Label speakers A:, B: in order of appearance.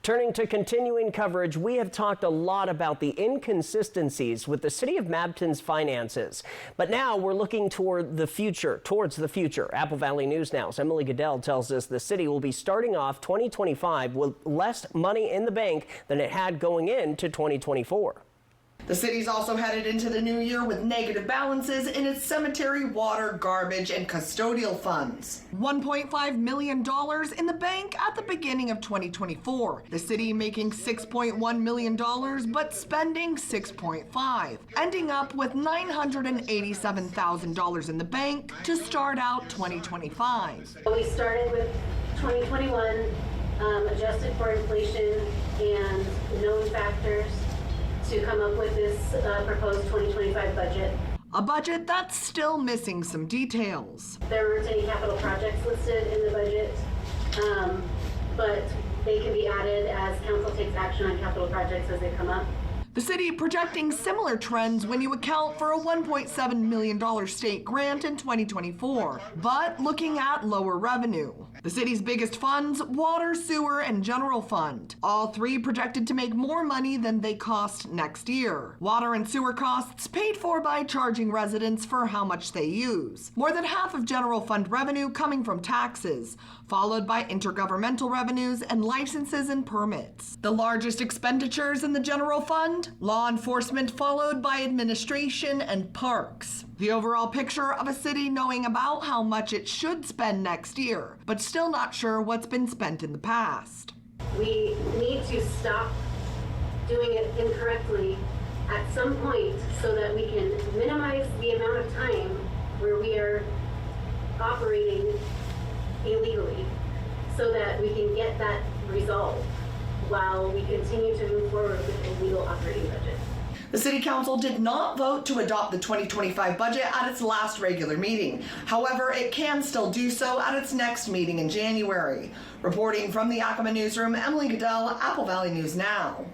A: Turning to continuing coverage, we have talked a lot about the inconsistencies with the city of Mabton's finances. But now we're looking towards the future. Apple Valley News Now's Emily Goodell tells us the city will be starting off 2025 with less money in the bank than it had going into 2024.
B: The city's also headed into the new year with negative balances in its cemetery, water, garbage, and custodial funds. $1.5 million in the bank at the beginning of 2024. The city making $6.1 million, but spending $6.5, ending up with $987,000 in the bank to start out 2025.
C: We started with 2021, adjusted for inflation and known factors, to come up with this proposed 2025 budget.
B: A budget that's still missing some details.
C: There aren't any capital projects listed in the budget, but they can be added as council takes action on capital projects as they come up.
B: The city projecting similar trends when you account for a $1.7 million state grant in 2024, but looking at lower revenue. The city's biggest funds, water, sewer, and general fund. All three projected to make more money than they cost next year. Water and sewer costs paid for by charging residents for how much they use. More than half of general fund revenue coming from taxes, followed by intergovernmental revenues and licenses and permits. The largest expenditures in the general fund, law enforcement, followed by administration and parks. The overall picture of a city knowing about how much it should spend next year, but still not sure what's been spent in the past.
C: We need to stop doing it incorrectly at some point so that we can minimize the amount of time where we are operating illegally, so that we can get that resolved while we continue to move forward with a legal operating budget.
B: The City Council did not vote to adopt the 2025 budget at its last regular meeting. However, it can still do so at its next meeting in January. Reporting from the Yakima Newsroom, Emily Goodell, Apple Valley News Now.